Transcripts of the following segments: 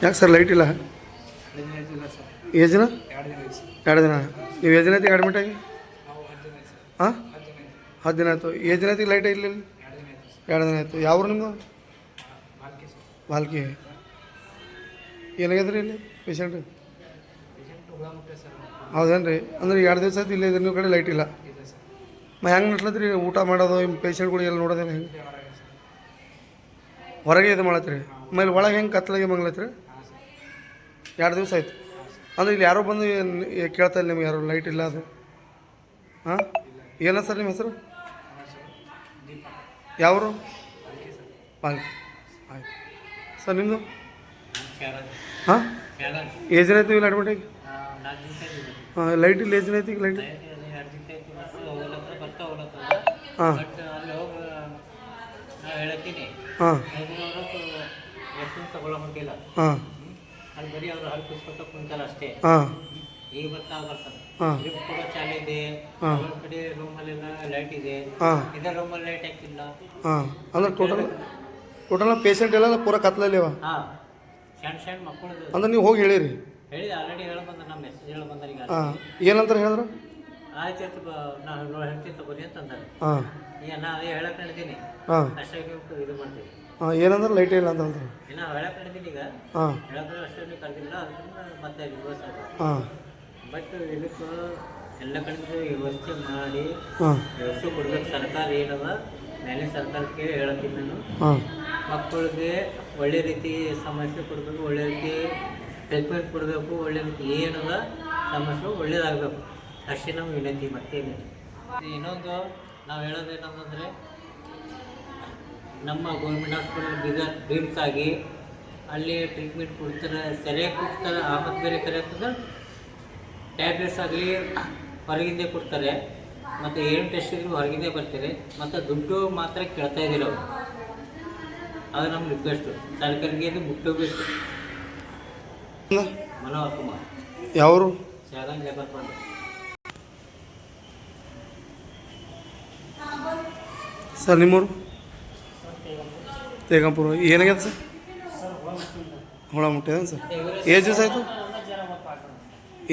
ಯಾಕೆ sir light ಇಲ್ಲ? ಏಜಿನ 2 ದಿನ. ನೀವು ಏಜಿನ ಐತಿ ಅಡ್ಮಿಟ್ ಆಗಿ? ಹಾಂ 10 ದಿನ ಆಯಿತು. ಏಜಿನ ಐತಿ ಲೈಟ್ ಇಲ್ಲ? 2 ದಿನ ಆಯಿತು. ಯಾವ್ರು ನಿಮ್ಮದು? ಬಾಲ್ಕಿ. ಏನಾಗ್ಯದ್ರಿ ಇಲ್ಲಿ ಪೇಷಂಟ್? ಹೌದೇನು ರೀ? ಅಂದ್ರೆ 2 ದಿವಸ ಆಯ್ತು ಇಲ್ಲೇ ಇದ್ರೆ ನೀವು ಕಡೆ ಲೈಟ್ ಇಲ್ಲ. ಹೆಂಗೆ ನಟ್ಲತ್ರಿ ಊಟ ಮಾಡೋದು? ಪೇಷಂಟ್ಗಳು ಎಲ್ಲ ನೋಡೋದೇನು ಹೆಂಗೆ? ಹೊರಗೆ ಇದು ಮಾಡತ್ರಿ? ಆಮೇಲೆ ಒಳಗೆ ಹೆಂಗೆ ಕತ್ಲಾಗೆ ಮಂಗ್ಲತ್ರಿ? 2 ದಿವಸ ಆಯಿತು. ಅಂದರೆ ಇಲ್ಲಿ ಯಾರೋ ಬಂದು ಕೇಳ್ತಾ ಇಲ್ಲ ನಿಮ್ಗೆ? ಯಾರು ಲೈಟ್ ಇಲ್ಲ ಅದು? ಹಾಂ ಏನ ಸರ್ ನಿಮ್ಮ ಹೆಸರು? ಯಾವರು? ಬಾಲ್ಕಿ. ಆಯ್ತು ಸರ್. ನಿಮ್ಮದು? ಹಾಂ ಏಜಿನ ಐತಿ ಇಲ್ಲ ಅಡ್ಮಿಟಾಗಿ? ಹಾಂ ಲೈಟ್ ಇಲ್ಲ ಏಜಿನ ಐತಿ ಲೈಟ್? ಹಾಂ ಹಾಂ ಹಾಂ ಹಾಂ ಹಾಂ ಹಾಂ ಅಂದ್ರೆ ಟೋಟಲ್ ಪೇಷಂಟ್ ಎಲ್ಲ ಪೂರ ಕತ್ಲಲ್ಲಿ ಅವ? ಅಂದ್ರೆ ನೀವು ಹೋಗಿ ಹೇಳಿರಿ? ಹಾಂ ಏನಂತಾರೆ ಹೇಳಿದ್ರು? ಹಾಂ ಹಾಂ ಏನಂದ್ರೆ ಲೈಟ್ ಇಲ್ಲ ಅಂತ ಅಂತಾರೆ? ಹಾಂ ಹಾಂ ಬಟ್ ಇದಕ್ಕೆ ಎಲ್ಲ ಕಡೆ ವ್ಯವಸ್ಥೆ ಮಾಡಿ ವ್ಯವಸ್ಥೆ ಕೊಡ್ಬೇಕು ಸರ್ಕಾರ. ಏನದ ಮೇಲೆ ಸರ್ಕಾರಕ್ಕೆ ಹೇಳತ್ತೀನಿ ನಾನು. ಮಕ್ಕಳಿಗೆ ಒಳ್ಳೆ ರೀತಿ ಸಮಸ್ಯೆ ಕೊಡಬೇಕು, ಒಳ್ಳೆ ರೀತಿ ಟ್ರೀಟ್ಮೆಂಟ್ ಕೊಡಬೇಕು, ಒಳ್ಳೆ ರೀತಿ ಏನದ ಸಮಸ್ಯೆ ಒಳ್ಳೇದಾಗಬೇಕು ಅಷ್ಟೇ ನಮ್ಮ ವಿನಂತಿ. ಮತ್ತೇನೆ ಇನ್ನೊಂದು ನಾವು ಹೇಳೋದೇನಂತಂದರೆ ನಮ್ಮ ಗೌರ್ಮೆಂಟ್ ಹಾಸ್ಪಿಟಲ್ ಬೀದರ್ ಡ್ರೀಮ್ಸ್ ಆಗಿ ಅಲ್ಲಿ ಟ್ರೀಟ್ಮೆಂಟ್ ಕೊಡ್ತಾರೆ, ಸರಿಯಾಗಿ ಕೊಡ್ತಾರೆ. ಆಮೇಲೆ ಬೇರೆ ಕರೆ ಆಗ್ತದೆ ಟ್ಯಾಬ್ಲೆಟ್ಸ್ ಆಗಲಿ ಹೊರಗಿಂದೇ ಕೊಡ್ತಾರೆ, ಮತ್ತು ಏನು ಟೆಸ್ಟಿಗೂ ಹೊರಗಿಂದೇ ಬರ್ತಾರೆ, ಮತ್ತು ದುಡ್ಡು ಮಾತ್ರ ಕೇಳ್ತಾ ಇದ್ದೀರ ಅವರು. ಅದು ನಮ್ಮ ರಿಕ್ವೆಸ್ಟು ಸರ್ಕಾರಿಗೆ ಇದು ಮುಟ್ಟಬೇಕು. ಮನೋಹರ್ ಕುಮಾರ್. ಯಾವರು? ಶಾಗನ್ ಲೇಬರ್ ಫಂಡ್. ಸರ್ ನಿಮ್ಮೂರು? ತೇಗಂಪುರ. ಏನಾಗ್ಯದ ಸರ್? ಹುಳ ಮುಟ್ಟಿದ ಸರ್? ಎಷ್ಟು ದಿವಸ ಆಯಿತು?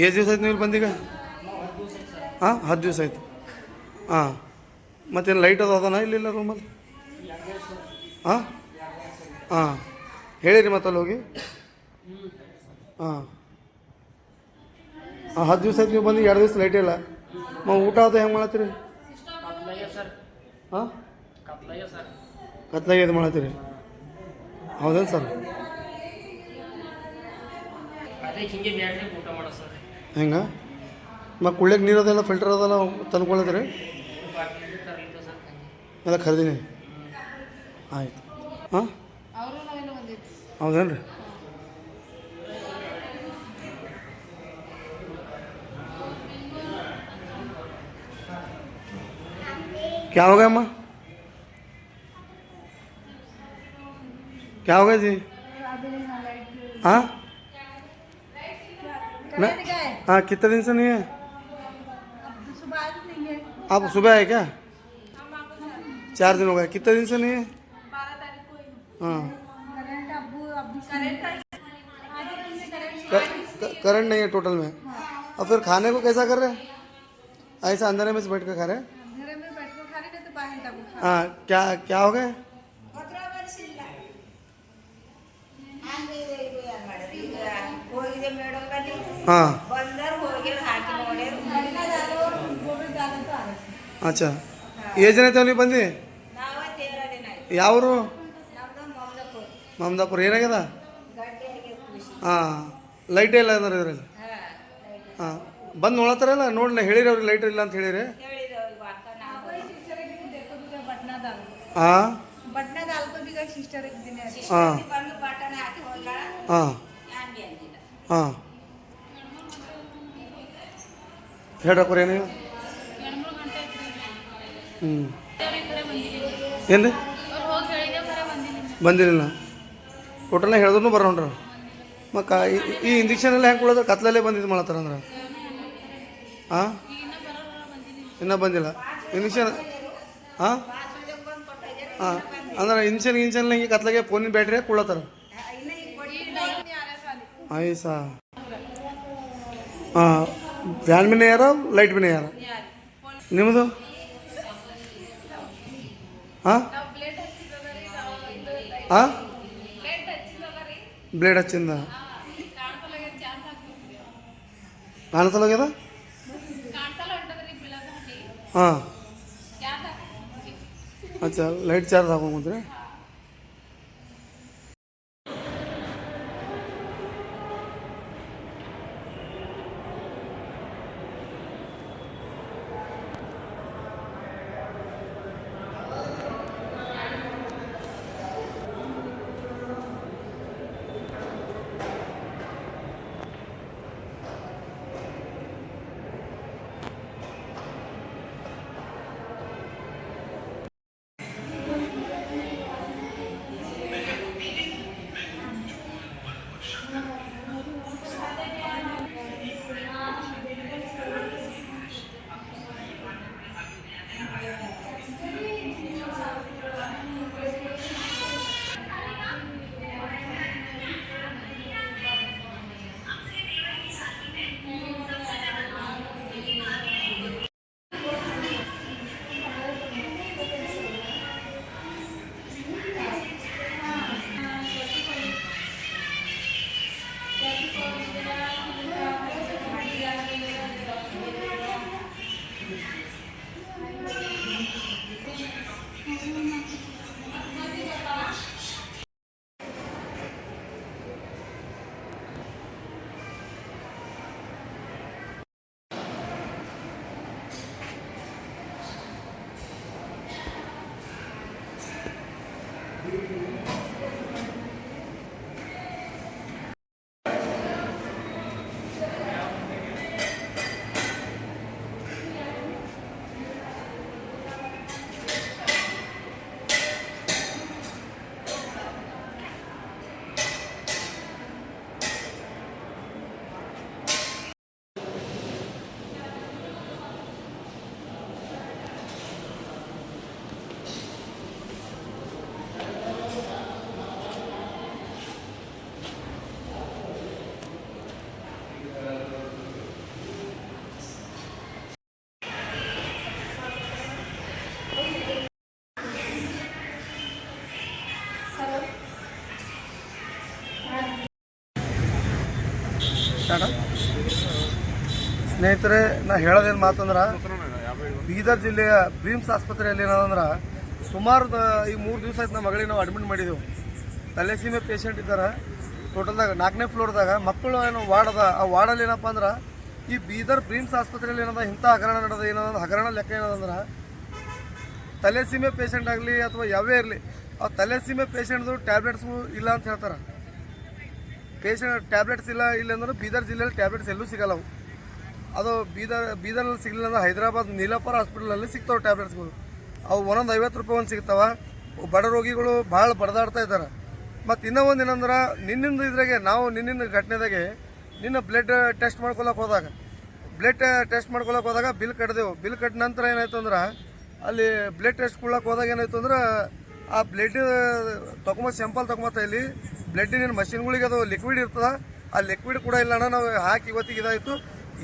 ಎಷ್ಟು ದಿವಸ ಆಯ್ತು ನೀವು ಇಲ್ಲಿ ಬಂದೀಗ? ಹಾಂ 10 ದಿವಸ ಆಯಿತು. ಹಾಂ ಮತ್ತೇನು ಲೈಟ್ ಅದು ಅದನ ಇಲ್ಲಿಲ್ಲ ರೂಮಲ್ಲಿ? ಹಾಂ ಹಾಂ ಹೇಳಿರಿ ಮತ್ತಲ್ಲಿ ಹೋಗಿ. ಹಾಂ ಹಾಂ 10 ದಿವಸ ಆಯ್ತು ನೀವು ಬಂದು 2 ದಿವಸ ಲೈಟ್ ಇಲ್ಲ. ಊಟ ಅದು ಹೆಂಗೆ ಮಾಡತ್ತೀರಿ? ಹಾಂ ಕತ್ಲಾಗೆ ಇದು ಮಾಡತ್ತೀರಿ? ಹೌದೇನು ಸರ್? ಹೆಂಗೆ ಮತ್ತು ಕುಳ್ಳಿಗೆ ನೀರು ಅದೆಲ್ಲ ಫಿಲ್ಟರ್ ಅದೆಲ್ಲ ತಂದ್ಕೊಳ್ಳತ್ತೀರಿ? ಎಲ್ಲ ಖರೀದಿನಿ ಆಯ್ತು. ಹಾಂ ಹೌದೇನು ರೀ? क्या हो गया अम्मा? क्या हो गया जी? हाँ हाँ कितने दिन से नहीं है? आप सुबह आए क्या? 4 दिन हो गए. कितने दिन से नहीं है? 12 तारीख को. हाँ करंट नहीं है टोटल में. और फिर खाने को कैसा कर रहे हैं? ऐसा अंधेरे में से बैठ कर खा रहे हैं? हाँ क्या क्या हो गए? हाँ अच्छा ಏಜ್ ಏನೈತೆ ನೀವು ಬಂದು? ಯಾವರು? ಮಮದಾಪುರ. ಏನಾಗ್ಯದ? ಹಾಂ ಲೈಟೇ ಇಲ್ಲ ಅಂದ್ರೆ ಇದರಲ್ಲಿ. ಹಾಂ ಬಂದು ನೋಡತ್ತಾರಲ್ಲ ನೋಡಲಿ ಹೇಳಿರಿ ಅವ್ರಿಗೆ ಲೈಟ್ ಇಲ್ಲ ಅಂತ ಹೇಳಿರಿ. ಹಾಂ ಹಾಂ ಹಾಂ ಹಾಂ ಹೇಳಕ್ರ ಏನು? ಹ್ಞೂ ಏನು ರೀ ಬಂದಿರಲಿಲ್ಲ? ಟೋಟಲ್ನಾಗ ಹೇಳಿದ್ರು ಬರೋಣ್ರ. ಮಕ್ಕ ಈ ಇಂಜೆಕ್ಷನ್ ಎಲ್ಲ ಹೆಂಗೆ ಕೊಡೋದು ಕತ್ಲಲ್ಲೇ ಬಂದಿದ್ದು ಮಾಡತ್ತಾರ ಅಂದ್ರೆ ಹಾಂ ಇನ್ನೂ ಬಂದಿಲ್ಲ ಇಂಜೆಕ್ಷನ್ ಹಾಂ ಹಾಂ ಅಂದ್ರೆ ಇಂಜೆಕ್ಷನ್ ಹಿಂಗೆ ಕತ್ಲಾಗೆ ಫೋನಿನ ಬ್ಯಾಟ್ರಿ ಕೊಡ್ಲತ್ತಾರ ಆಯ್ಸಾ ಹಾಂ ಫ್ಯಾನ್ ಬಿನೇ ಯಾರ ಲೈಟ್ ಬಿನೇ ಯಾರ ನಿಮ್ಮದು ಹಾಂ ಹಾಂ ಬ್ಲೇಡ್ ಹಚ್ಚಿಂದ ಕಾಣಿಸಲ್ಲಾಗ್ಯದ ಹಾಂ ಅಚ್ಚಾ ಲೈಟ್ ಚಾರ್ಜ್ ಹಾಕೊಂಡ್ರಿ ಸ್ನೇಹಿತರೆ ನಾ ಹೇಳೋದೇನು ಮಾತಂದ್ರೆ ಬೀದರ್ ಜಿಲ್ಲೆಯ ಬ್ರಿಮ್ಸ್ ಆಸ್ಪತ್ರೆಯಲ್ಲಿ ಏನದಂದ್ರೆ ಸುಮಾರು ಈ 3 ದಿವಸ ಆಯ್ತು ನಮ್ಮ ಮಗಳಿಗೆ ನಾವು ಅಡ್ಮಿಟ್ ಮಾಡಿದೆವು. ತಲೆಸೀಮೆ ಪೇಷಂಟ್ ಇದ್ದಾರೆ. ಟೋಟಲ್ದಾಗ 4ನೇ ಫ್ಲೋರ್ದಾಗ ಮಕ್ಕಳು ಏನೋ ವಾರ್ಡ್ ಅದ. ಆ ವಾರ್ಡಲ್ಲಿ ಏನಪ್ಪ ಅಂದ್ರೆ ಈ ಬೀದರ್ ಬ್ರಿಮ್ಸ್ ಆಸ್ಪತ್ರೆಯಲ್ಲಿ ಏನದ ಇಂಥ ಹಗರಣ ನಡೆದ ಏನದ ಹಗರಣ ಲೆಕ್ಕ ಏನದಂದ್ರೆ ತಲೆಸೀಮೆ ಪೇಷಂಟ್ ಆಗಲಿ ಅಥವಾ ಯಾವೇ ಇರಲಿ ಆ ತಲೆಸೀಮೆ ಪೇಷಂಟ್ದು ಟ್ಯಾಬ್ಲೆಟ್ಸು ಇಲ್ಲ ಅಂತ ಹೇಳ್ತಾರೆ. ಪೇಷಂಟ್ ಟ್ಯಾಬ್ಲೆಟ್ಸ್ ಇಲ್ಲ ಅಂದ್ರೆ ಬೀದರ್ ಜಿಲ್ಲೆಯಲ್ಲಿ ಟ್ಯಾಬ್ಲೆಟ್ಸ್ ಎಲ್ಲೂ ಸಿಗಲ್ಲ. ಅದು ಬೀದರಲ್ಲಿ ಸಿಗಲಿಲ್ಲ ಅಂದ್ರೆ ಹೈದರಾಬಾದ್ ನೀಲಾಪುರ ಹಾಸ್ಪಿಟಲಲ್ಲಿ ಸಿಗ್ತಾವೆ ಟ್ಯಾಬ್ಲೆಟ್ಸ್ಗಳು. ಅವು ಒಂದೊಂದು 50 ರೂಪಾಯಿ ಒಂದು ಸಿಗ್ತಾವೆ. ಬಡ ರೋಗಿಗಳು ಭಾಳ ಬಡದಾಡ್ತಾ ಇದ್ದಾರೆ. ಮತ್ತು ಇನ್ನೂ ಒಂದು ಏನಂದ್ರೆ ನಿನ್ನಿಂದ ಇದ್ರಾಗೆ ನಾವು ನಿನ್ನಿಂದ ಘಟನೆದಾಗೆ ನಿನ್ನ ಬ್ಲಡ್ ಟೆಸ್ಟ್ ಮಾಡ್ಕೊಳಕ್ಕೆ ಹೋದಾಗ ಬಿಲ್ ಕಟ್ಟಿದೆವು. ಬಿಲ್ ಕಟ್ಟ ನಂತರ ಏನಾಯ್ತು ಅಂದ್ರೆ ಅಲ್ಲಿ ಬ್ಲಡ್ ಟೆಸ್ಟ್ ಕೊಡ್ಲಕ್ಕೆ ಹೋದಾಗ ಏನಾಯ್ತು ಅಂದ್ರೆ ಆ ಬ್ಲಡ್ ಸ್ಯಾಂಪಲ್ ತೊಗೊಂಬತ್ತ ಇಲ್ಲಿ ಬ್ಲಡ್ಡಿನ ಮಷಿನ್ಗಳಿಗೆ ಅದು ಲಿಕ್ವಿಡ್ ಇರ್ತದೆ. ಆ ಲಿಕ್ವಿಡ್ ಕೂಡ ಇಲ್ಲ ಅಣ್ಣ, ನಾವು ಹಾಕಿ ಇವತ್ತಿಗೆ ಇದಾಯಿತು,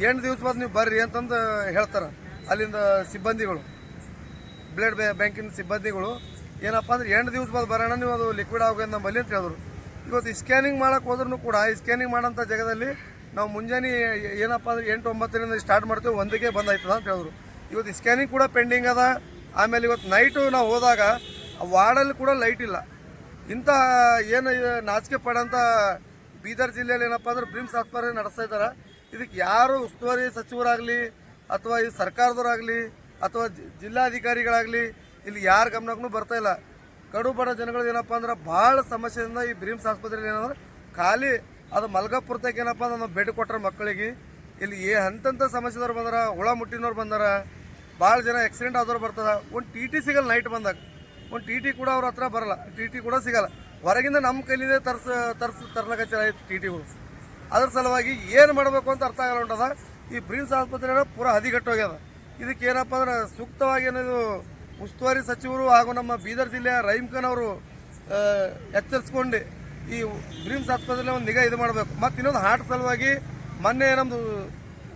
8 ದಿವಸ ಬಾದ್ ನೀವು ಬರ್ರಿ ಅಂತಂದು ಹೇಳ್ತಾರೆ ಅಲ್ಲಿಂದ ಸಿಬ್ಬಂದಿಗಳು. ಬ್ಲಡ್ ಬ್ಯಾಂಕಿನ ಸಿಬ್ಬಂದಿಗಳು ಏನಪ್ಪ ಅಂದ್ರೆ 8 ದಿವಸ ಬಾದ್ ಬರೋಣ, ನೀವು ಅದು ಲಿಕ್ವಿಡ್ ಆಗೋದು ನಮ್ಮಲ್ಲಿ ಅಂತ ಹೇಳಿದ್ರು. ಇವತ್ತು ಸ್ಕ್ಯಾನಿಂಗ್ ಮಾಡೋಕೆ ಹೋದ್ರೂ ಕೂಡ ಈ ಸ್ಕ್ಯಾನಿಂಗ್ ಮಾಡೋಂಥ ಜಾಗದಲ್ಲಿ ನಾವು ಮುಂಜಾನೆ ಏನಪ್ಪ ಅಂದ್ರೆ 8-9ರಿಂದ ಸ್ಟಾರ್ಟ್ ಮಾಡ್ತೇವೆ, 1ಕ್ಕೆ ಬಂದಾಯ್ತದ ಅಂತ ಹೇಳಿದ್ರು. ಇವತ್ತು ಸ್ಕ್ಯಾನಿಂಗ್ ಕೂಡ ಪೆಂಡಿಂಗ್ ಅದ. ಆಮೇಲೆ ಇವತ್ತು ನೈಟು ನಾವು ಹೋದಾಗ ವಾರ್ಡಲ್ಲಿ ಕೂಡ ಲೈಟ್ ಇಲ್ಲ. ಇಂಥ ಏನು ನಾಚಿಕೆ ಪಡೋಂಥ ಬೀದರ್ ಜಿಲ್ಲೆಯಲ್ಲಿ ಏನಪ್ಪ ಅಂದ್ರೆ ಬ್ರಿಮ್ಸ್ ಆಸ್ಪತ್ರೆ ನಡೆಸ್ತಾ ಇದ್ದಾರೆ. ಇದಕ್ಕೆ ಯಾರು ಉಸ್ತುವಾರಿ ಸಚಿವರಾಗಲಿ ಅಥವಾ ಈ ಸರ್ಕಾರದವರಾಗಲಿ ಅಥವಾ ಜಿಲ್ಲಾಧಿಕಾರಿಗಳಾಗಲಿ ಇಲ್ಲಿ ಯಾರ ಗಮನಕ್ಕೂ ಬರ್ತಾ ಇಲ್ಲ. ಕಡು ಬಡ ಜನಗಳು ಏನಪ್ಪ ಅಂದ್ರೆ ಭಾಳ ಸಮಸ್ಯೆಯಿಂದ ಈ ಬ್ರಿಮ್ಸ್ ಆಸ್ಪತ್ರೆಯಲ್ಲಿ ಏನಂದ್ರೆ ಖಾಲಿ ಅದು ಮಲ್ಗಾಪುರದಾಗ ಏನಪ್ಪ ಅಂದ್ರೆ ನಾವು ಬೆಡ್ ಕೊಟ್ಟರೆ ಮಕ್ಕಳಿಗೆ ಇಲ್ಲಿ ಹಂತಂಥ ಸಮಸ್ಯೆದವ್ರು ಬಂದಾರ, ಹುಳ ಮುಟ್ಟಿನವ್ರು ಬಂದಾರ, ಭಾಳ ಜನ ಆಕ್ಸಿಡೆಂಟ್ ಆದವ್ರು ಬರ್ತದ. ಒಂದು TT ಸಿಗಲ್ಲ ನೈಟ್ ಬಂದಾಗ, ಒಂದು TT ಕೂಡ ಅವ್ರ ಹತ್ರ ಬರಲ್ಲ, TT ಕೂಡ ಸಿಗಲ್ಲ. ಹೊರಗಿಂದ ನಮ್ಮ ಕೈಲಿಂದ ತರ್ಲಕತ್ತಾರ TTಗಳು. ಅದ್ರ ಸಲುವಾಗಿ ಏನು ಮಾಡಬೇಕು ಅಂತ ಅರ್ಥ ಆಗಲ್ಲ ಉಂಟದ. ಈ ಬ್ರಿಮ್ಸ್ ಆಸ್ಪತ್ರೆ ಪೂರಾ ಹದಿಗಟ್ಟೋಗ್ಯದ. ಇದಕ್ಕೆ ಏನಪ್ಪ ಅಂದ್ರೆ ಸೂಕ್ತವಾಗಿ ಏನಿದು ಉಸ್ತುವಾರಿ ಸಚಿವರು ಹಾಗೂ ನಮ್ಮ ಬೀದರ್ ಜಿಲ್ಲೆಯ ರಹೀಮ್ ಖಾನ್ ಅವರು ಎಚ್ಚರಿಸ್ಕೊಂಡು ಈ ಬ್ರಿಮ್ಸ್ ಆಸ್ಪತ್ರೆ ಒಂದು ನಿಗಾ ಇದು ಮಾಡಬೇಕು. ಮತ್ತು ಇನ್ನೊಂದು ಹಾರ್ಟ್ ಸಲುವಾಗಿ ಮೊನ್ನೆ ನಮ್ಮದು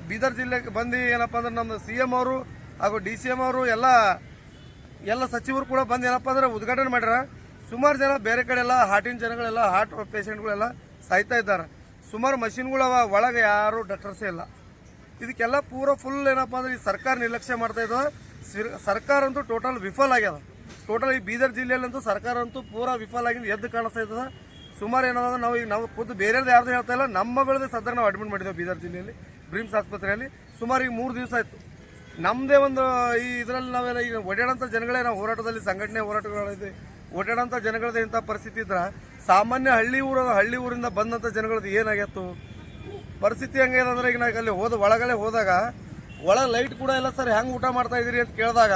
ಬೀದರ್ ಜಿಲ್ಲೆಗೆ ಬಂದು ಏನಪ್ಪ ಅಂದ್ರೆ ನಮ್ಮದು CM ಅವರು ಹಾಗೂ DCM ಅವರು ಎಲ್ಲ ಸಚಿವರು ಕೂಡ ಬಂದು ಏನಪ್ಪ ಅಂದ್ರೆ ಉದ್ಘಾಟನೆ ಮಾಡ್ಯಾರ. ಸುಮಾರು ಜನ ಬೇರೆ ಕಡೆ ಎಲ್ಲ ಹಾರ್ಟಿನ ಜನಗಳೆಲ್ಲ ಹಾರ್ಟ್ ಪೇಷಂಟ್ಗಳೆಲ್ಲ ಸಾಯ್ತಾ ಇದ್ದಾರೆ. ಸುಮಾರು ಮಷಿನ್ಗಳು ಅವ, ಒಳಗೆ ಯಾರು ಡಾಕ್ಟರ್ಸೇ ಇಲ್ಲ. ಇದಕ್ಕೆಲ್ಲ ಪೂರ ಫುಲ್ ಏನಪ್ಪ ಅಂದ್ರೆ ಈ ಸರ್ಕಾರ ನಿರ್ಲಕ್ಷ್ಯ ಮಾಡ್ತಾ ಇದ್ದದ. ಸರ್ಕಾರ ಅಂತೂ ಟೋಟಲ್ ವಿಫಲ ಆಗ್ಯದ. ಟೋಟಲ್ ಈ ಬೀದರ್ ಜಿಲ್ಲೆಯಲ್ಲಂತೂ ಸರ್ಕಾರ ಅಂತೂ ಪೂರಾ ವಿಫಲ ಆಗಿದ್ದು ಎದ್ದು ಕಾಣಿಸ್ತಾ ಇದ್ದದ. ಸುಮಾರು ಏನದ ನಾವು ಖುದ್ದು ಬೇರೆಯವ್ರದ್ದು ಯಾರ್ದು ಹೇಳ್ತಾ ಇಲ್ಲ, ನಮ್ಮ ಮಗಳದೇ ಸದ್ಯ ನಾವು ಅಡ್ಮಿಟ್ ಮಾಡಿದ್ದೇವೆ ಬೀದರ್ ಜಿಲ್ಲೆಯಲ್ಲಿ ಬ್ರಿಮ್ಸ್ ಆಸ್ಪತ್ರೆಯಲ್ಲಿ. ಸುಮಾರು ಈಗ 3 ದಿವಸ ಆಯಿತು. ನಮ್ಮದೇ ಒಂದು ಈ ಇದರಲ್ಲಿ ನಾವೆಲ್ಲ ಈಗ ಓಡಾಡೋಂಥ ಜನಗಳೇ ನಾವು ಹೋರಾಟದಲ್ಲಿ ಸಂಘಟನೆ ಹೋರಾಟಗಳಿದೆ ಓಡಾಡೋಂಥ ಜನಗಳದ್ದು ಇಂಥ ಪರಿಸ್ಥಿತಿ ಇದ್ರೆ ಸಾಮಾನ್ಯ ಹಳ್ಳಿ ಊರಿಂದ ಬಂದಂಥ ಜನಗಳದ್ದು ಏನಾಗಿತ್ತು ಪರಿಸ್ಥಿತಿ ಹಂಗೆ ಅಂದ್ರೆ ಈಗ ನಾವು ಅಲ್ಲಿ ಒಳಗಡೆ ಹೋದಾಗ ಲೈಟ್ ಕೂಡ ಇಲ್ಲ ಸರ್, ಹೆಂಗೆ ಊಟ ಮಾಡ್ತಾ ಇದ್ದೀರಿ ಅಂತ ಕೇಳಿದಾಗ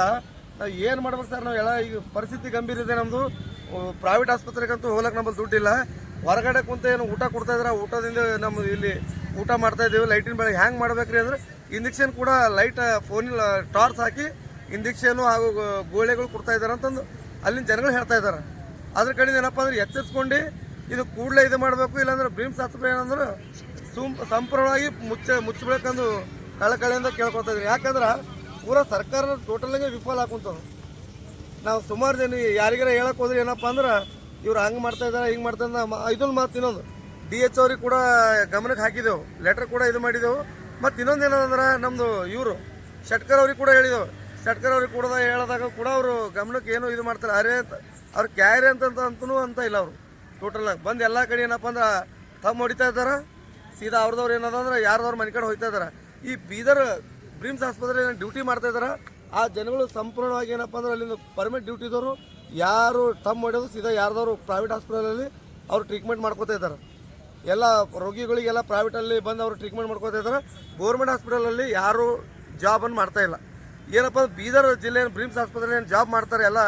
ನಾವು ಏನು ಮಾಡ್ಬೇಕು ಸರ್, ನಾವು ಎಲ್ಲ ಈಗ ಪರಿಸ್ಥಿತಿ ಗಂಭೀರ ಇದೆ ನಮ್ಮದು. ಪ್ರೈವೇಟ್ ಆಸ್ಪತ್ರೆಗಂತೂ ಹೋಗ್ಲಿಕ್ಕೆ ನಮ್ಮಲ್ಲಿ ದುಡ್ಡಿಲ್ಲ. ಹೊರಗಡೆ ಕುಂತ ಏನು ಊಟ ಕೊಡ್ತಾ ಇದ್ರೆ ಊಟದಿಂದ ನಮ್ಮದು ಇಲ್ಲಿ ಊಟ ಮಾಡ್ತಾ ಇದ್ದೀವಿ. ಲೈಟಿನ ಬೆಳಗ್ಗೆ ಹೆಂಗೆ ಮಾಡ್ಬೇಕ್ರಿ ಅಂದ್ರೆ ಇಂಜೆಕ್ಷನ್ ಕೂಡ ಲೈಟ್ ಫೋನಿನ ಟಾರ್ಚ್ ಹಾಕಿ ಇಂಜೆಕ್ಷನು ಹಾಗೂ ಗೋಳೆಗಳು ಕೊಡ್ತಾ ಇದ್ದಾರೆ ಅಂತಂದು ಅಲ್ಲಿನ ಜನಗಳು ಹೇಳ್ತಾ ಇದ್ದಾರೆ. ಅದ್ರ ಕಡೆಯಿಂದ ಏನಪ್ಪ ಅಂದ್ರೆ ಎಚ್ಚರಿಸ್ಕೊಂಡು ಇದು ಕೂಡಲೇ ಇದು ಮಾಡಬೇಕು. ಇಲ್ಲಾಂದ್ರೆ ಬ್ರಿಮ್ಸ್ ಆಸ್ಪತ್ರೆ ಏನಂದ್ರೆ ಸಂಪೂರ್ಣವಾಗಿ ಮುಚ್ಚಬೇಕಂದು ಕಳಕಳಿಯಿಂದ ಕೇಳ್ಕೊತಾ ಇದ್ದೀನಿ. ಯಾಕಂದ್ರೆ ಪೂರಾ ಸರ್ಕಾರ ಟೋಟಲಾಗೆ ವಿಫಲ ಹಾಕುಂತದ. ನಾವು ಸುಮಾರು ಜನ ಯಾರಿಗಾರ ಹೇಳಕ್ಕೆ ಹೋದ್ರೆ ಏನಪ್ಪ ಅಂದ್ರೆ ಇವ್ರು ಹಂಗೆ ಮಾಡ್ತಾ ಇದ್ದಾರೆ ಹಿಂಗೆ ಮಾಡ್ತಾ ಇದೊಂದು ಮಾತು. ಇನ್ನೊಂದು DH ಅವ್ರಿಗೆ ಕೂಡ ಗಮನಕ್ಕೆ ಹಾಕಿದೆವು, ಲೆಟರ್ ಕೂಡ ಇದು ಮಾಡಿದೆವು. ಮತ್ತು ಇನ್ನೊಂದು ಏನಂದ್ರೆ ನಮ್ಮದು ಇವರು ಶೆಟ್ಕರ್ ಅವ್ರಿಗೆ ಕೂಡ ಹೇಳಿದೆವು. ಶೆಟ್ಕರ್ ಅವ್ರಿಗೆ ಕೂಡ ಹೇಳಿದಾಗ ಕೂಡ ಅವರು ಗಮನಕ್ಕೆ ಏನೋ ಇದು ಮಾಡ್ತಾರೆ. ಅರೆ ಅವ್ರು ಕ್ಯಾರಿ ಅಂತ ಇಲ್ಲ. ಅವರು ಟೋಟಲಾಗಿ ಬಂದು ಎಲ್ಲ ಕಡೆ ಏನಪ್ಪ ಅಂದ್ರೆ ತಮ್ಮ ಹೊಡಿತಾ ಇದ್ದಾರೆ. ಸೀದಾ ಅವ್ರದವ್ರು ಏನದಂದ್ರೆ ಯಾರ್ದವ್ರು ಮನೆ ಕಡೆ ಹೋಗ್ತಾ ಇದ್ದಾರೆ. ಈ ಬೀದರ್ ಬ್ರಿಮ್ಸ್ ಆಸ್ಪತ್ರೆ ಡ್ಯೂಟಿ ಮಾಡ್ತಾ ಇದ್ದಾರೆ ಆ ಜನಗಳು ಸಂಪೂರ್ಣವಾಗಿ ಏನಪ್ಪ ಅಂದ್ರೆ ಅಲ್ಲಿಂದ ಪರ್ಮನೆಂಟ್ ಡ್ಯೂಟಿ ಇದ್ದವರು ಯಾರು ತಮ್ಮ ಹೊಡೆಯೋದು ಸೀದಾ ಯಾರ್ದವ್ರು ಪ್ರೈವೇಟ್ ಹಾಸ್ಪಿಟಲಲ್ಲಿ ಅವರು ಟ್ರೀಟ್ಮೆಂಟ್ ಮಾಡ್ಕೋತಾ ಇದ್ದಾರೆ. ಎಲ್ಲ ರೋಗಿಗಳಿಗೆಲ್ಲ ಪ್ರೈವೇಟಲ್ಲಿ ಬಂದು ಅವರು ಟ್ರೀಟ್ಮೆಂಟ್ ಮಾಡ್ಕೋತಾ ಇದ್ದಾರೆ. ಗೌರ್ಮೆಂಟ್ ಹಾಸ್ಪಿಟಲಲ್ಲಿ ಯಾರು ಜಾಬನ್ನು ಮಾಡ್ತಾ ಇಲ್ಲ. ಏನಪ್ಪ ಬೀದರ್ ಜಿಲ್ಲೆ ಬ್ರಿಮ್ಸ್ ಆಸ್ಪತ್ರೆ ಏನು ಜಾಬ್ ಮಾಡ್ತಾರೆ ಎಲ್ಲ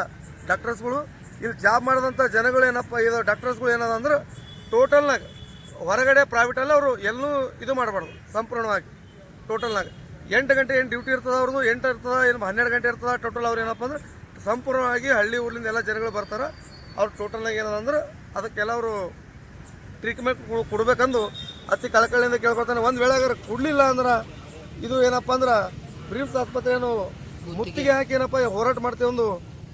ಡಾಕ್ಟರ್ಸ್ಗಳು. ಇಲ್ಲಿ ಜಾಬ್ ಮಾಡಿದಂಥ ಜನಗಳು ಏನಪ್ಪ ಇದು ಡಾಕ್ಟರ್ಸ್ಗಳು ಏನದ ಅಂದ್ರೆ ಟೋಟಲ್ನಾಗ ಹೊರಗಡೆ ಪ್ರೈವೇಟಲ್ಲಿ ಅವರು ಎಲ್ಲೂ ಇದು ಮಾಡಬಾರ್ದು. ಸಂಪೂರ್ಣವಾಗಿ ಟೋಟಲ್ನಾಗ 8 ಗಂಟೆ ಏನು ಡ್ಯೂಟಿ ಇರ್ತದೆ ಅವ್ರದ್ದು, 8 ಇರ್ತದೆ ಏನು 12 ಗಂಟೆ ಇರ್ತದೆ. ಟೋಟಲ್ ಅವ್ರು ಏನಪ್ಪ ಅಂದ್ರೆ ಸಂಪೂರ್ಣವಾಗಿ ಹಳ್ಳಿ ಊರಿಂದ ಎಲ್ಲ ಜನಗಳು ಬರ್ತಾರೆ. ಅವ್ರು ಟೋಟಲ್ನಾಗ ಏನದಂದ್ರೆ ಅದಕ್ಕೆಲ್ಲ ಅವರು ಟ್ರೀಟ್ಮೆಂಟ್ ಕೊಡಬೇಕಂದು ಅತಿ ಕಳಕಳಿಯಿಂದ ಕೇಳ್ಕೊತಾನೆ. ಒಂದು ವೇಳೆ ಕೊಡಲಿಲ್ಲ ಅಂದ್ರೆ ಇದು ಏನಪ್ಪ ಅಂದ್ರೆ ಬ್ರಿಮ್ಸ್ ಆಸ್ಪತ್ರೆಯನ್ನು ಮುತ್ತಿಗೆ ಹಾಕಿ ಏನಪ್ಪ ಹೋರಾಟ ಮಾಡ್ತೇವೆ ಒಂದು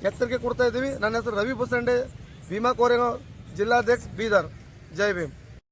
ಎಚ್ಚರಿಕೆ ಕೊಡ್ತಾ ಇದ್ದೀವಿ. ನನ್ನ ಹೆಸರು ರವಿ ಬುಸಂಡೆ, ಭೀಮಾ ಕೋರೆಗಾಂವ್, ಜಿಲ್ಲಾಧ್ಯಕ್ಷ ಬೀದರ್. ಜೈ ಭೀಮ್.